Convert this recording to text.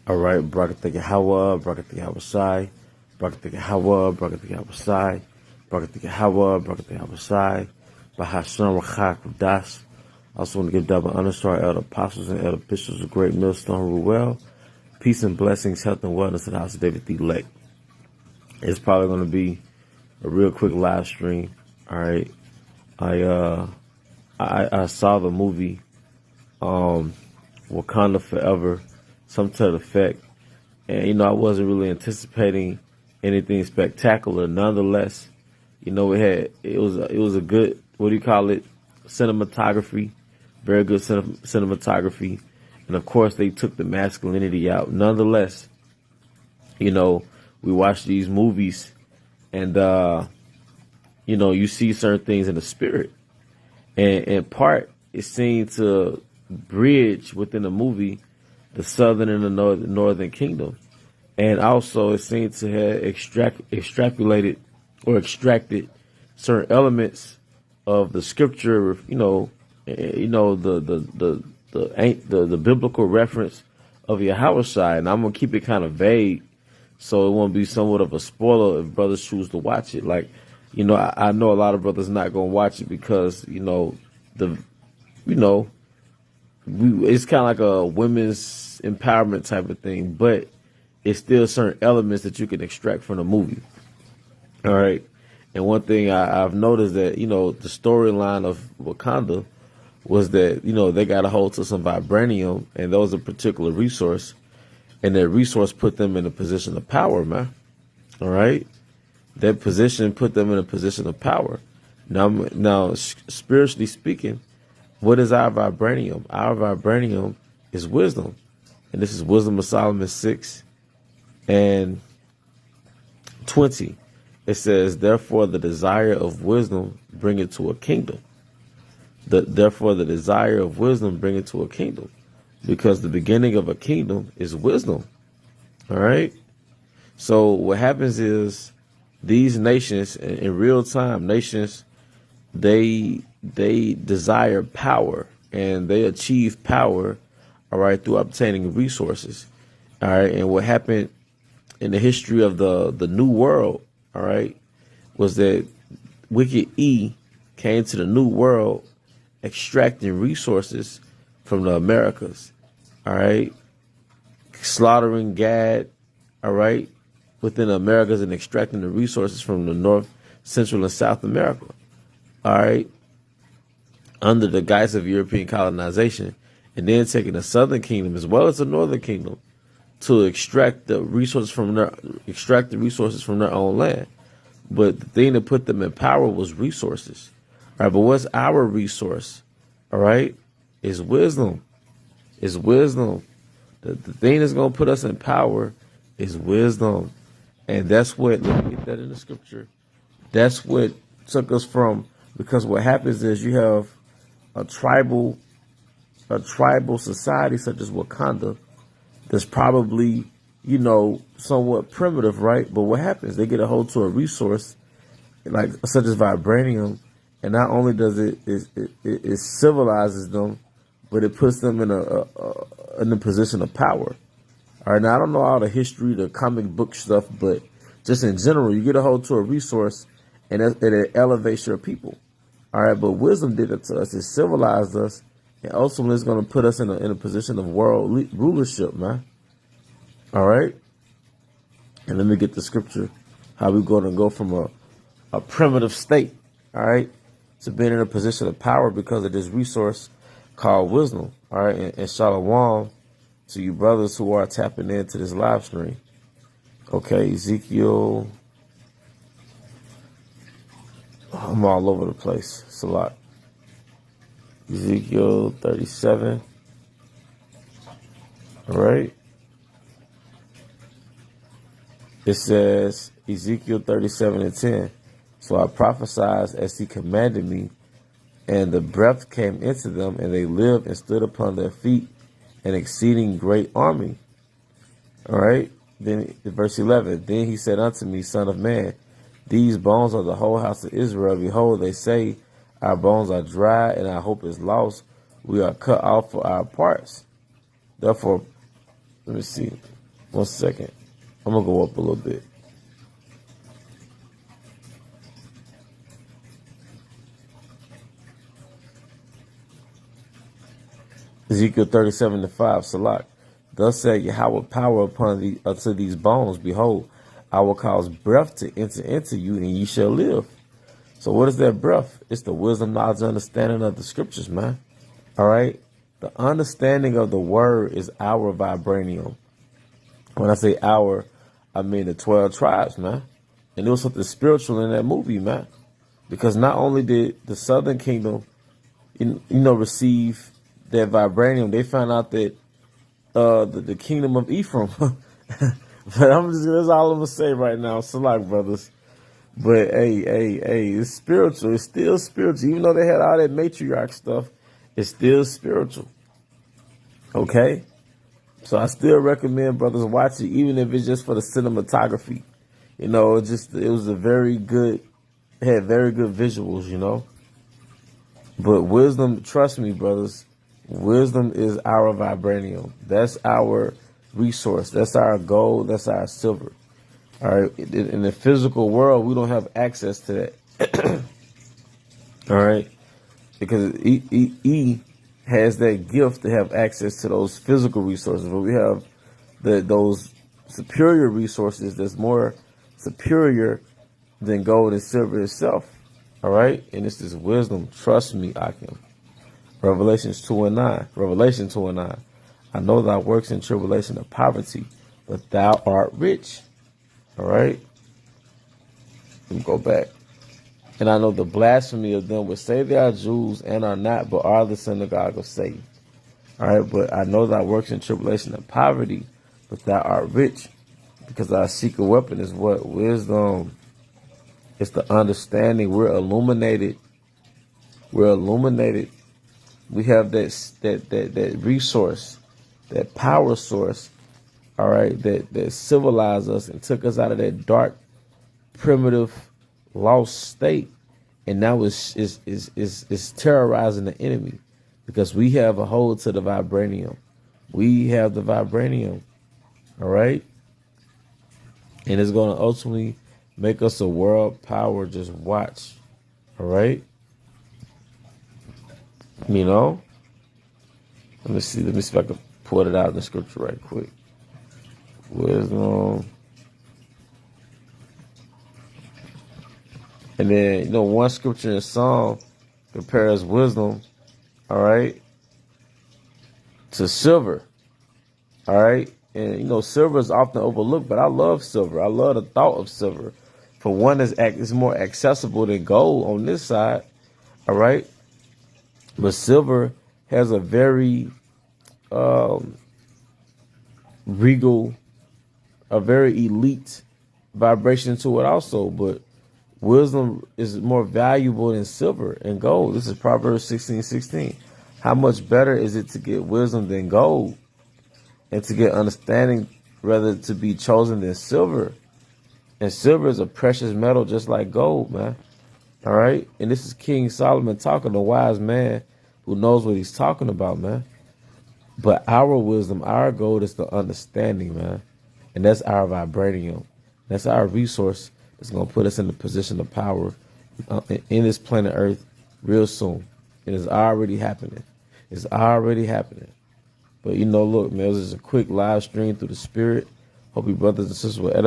All right, Brakatha Hawa, Brakatha Hawa Sai, Brakatha Hawa, Brakatha Hawa Sai, Brakatha Hawa, Brakatha Hawa Sai, Bahashan Rachak Das. I also want to give double honor to our elder apostles and elder bishops of Great Millstone Ruel. Peace and blessings, health and wellness in the house of David the elect. It's probably going to be a real quick live stream. All right. I saw the movie Wakanda Forever, some to the effect, and I wasn't really anticipating anything spectacular. Nonetheless, it was a good, what do you call it, cinematography, very good cinematography, and of course they took the masculinity out. Nonetheless, we watch these movies, and you see certain things in the spirit, and in part it's seen to bridge within the movie the southern and the northern kingdom, and also it seems to have extrapolated or extracted certain elements of the scripture, the biblical reference of Yahushua. And I'm gonna keep it kind of vague, so it won't be somewhat of a spoiler if brothers choose to watch it. Like, I know a lot of brothers not gonna watch it because it's kind of like a women's empowerment type of thing, but it's still certain elements that you can extract from the movie. All right. And one thing I've noticed that, the storyline of Wakanda was that, they got a hold to some vibranium, and that was a particular resource, and that resource put them in a position of power, man. All right. That position put them in a position of power. Now, spiritually speaking, what is our vibranium? Our vibranium is wisdom. And this is Wisdom of Solomon 6 and 20. It says, therefore the desire of wisdom bring it to a kingdom. Therefore the desire of wisdom bring it to a kingdom. Because the beginning of a kingdom is wisdom. All right? So what happens is these nations, in real time, nations, they desire power, and they achieve power, all right, through obtaining resources. All right. And what happened in the history of the new world, all right, was that Wicked E came to the new world extracting resources from the Americas, all right, slaughtering Gad, all right, within the Americas, and extracting the resources from the North, Central, and South America, all right, under the guise of European colonization, and then taking the Southern Kingdom as well as the Northern Kingdom to extract the resources from their own land. But the thing that put them in power was resources. All right, but what's our resource? All right, is wisdom. Is wisdom. The thing that's going to put us in power is wisdom. And that's what, let me get that in the scripture. That's what took us from, because what happens is you have a tribal society such as Wakanda that's probably, somewhat primitive, right? But what happens? They get a hold to a resource like such as vibranium, and not only does it civilizes them, but it puts them in a position of power. All right, now I don't know all the history, the comic book stuff, but just in general, you get a hold to a resource, and it elevates your people. All right, but wisdom did it to us. It civilized us, and ultimately it's going to put us in a position of world rulership, man. All right? And let me get the scripture, how we're going to go from a primitive state, all right, to being in a position of power because of this resource called wisdom. All right, and shalom to you brothers who are tapping into this live stream. Okay, Ezekiel. I'm all over the place. It's a lot. Ezekiel 37. All right. It says, Ezekiel 37 and 10. So I prophesied as he commanded me, and the breath came into them, and they lived and stood upon their feet, an exceeding great army. All right. Then verse 11. Then he said unto me, Son of man, these bones are the whole house of Israel. Behold, they say, our bones are dry, and our hope is lost. We are cut off for our parts. Therefore, let me see. 1 second. I'm going to go up a little bit. Ezekiel 37:5, Salak. Thus said Yahweh, power upon unto these bones. Behold, I will cause breath to enter into you, and ye shall live. So what is that breath? It's the wisdom, knowledge, understanding of the scriptures, man. All right? The understanding of the word is our vibranium. When I say our, I mean the 12 tribes, man. And there was something spiritual in that movie, man. Because not only did the southern kingdom, receive that vibranium, they found out that the kingdom of Ephraim. But that's all I'm gonna say right now. Salak, brothers. But hey, it's spiritual. It's still spiritual. Even though they had all that matriarch stuff, it's still spiritual. Okay? So I still recommend brothers watch it, even if it's just for the cinematography. It was a very good, had very good visuals, But wisdom, trust me, brothers, wisdom is our vibranium. That's our resource. That's our gold. That's our silver. All right. In the physical world, we don't have access to that. All right. Because E has that gift to have access to those physical resources, but we have those superior resources that's more superior than gold and silver itself. All right. And this is wisdom. Trust me, Akim. Revelation 2:9. I know thy works in tribulation of poverty, but thou art rich. All right. Let me go back. And I know the blasphemy of them which say they are Jews and are not, but are the synagogue of Satan. All right. But I know thy works in tribulation of poverty, but thou art rich, because our secret weapon is what? Wisdom. It's the understanding. We're illuminated. We have that resource, that power source, all right, that civilized us and took us out of that dark, primitive, lost state, and now is terrorizing the enemy, because we have a hold to the vibranium. We have the vibranium, all right, and it's going to ultimately make us a world power. Just watch, all right. Let me see if I can pull it out in the scripture right quick. Wisdom. And then, one scripture in Psalm compares wisdom, all right, to silver, all right. And, silver is often overlooked, but I love silver. I love the thought of silver. For one, it's more accessible than gold on this side, all right. But silver has a very regal, a very elite vibration to it also. But wisdom is more valuable than silver and gold. This is Proverbs 16:16. How much better is it to get wisdom than gold, and to get understanding rather to be chosen than silver? And silver is a precious metal just like gold, man. All right. And this is King Solomon talking, a wise man who knows what he's talking about, man. But our wisdom, our gold is the understanding, man. And that's our vibranium. That's our resource that's going to put us in the position of power in this planet Earth real soon. And it's already happening. It's already happening. But, look, man, this is a quick live stream through the spirit. Hope you brothers and sisters will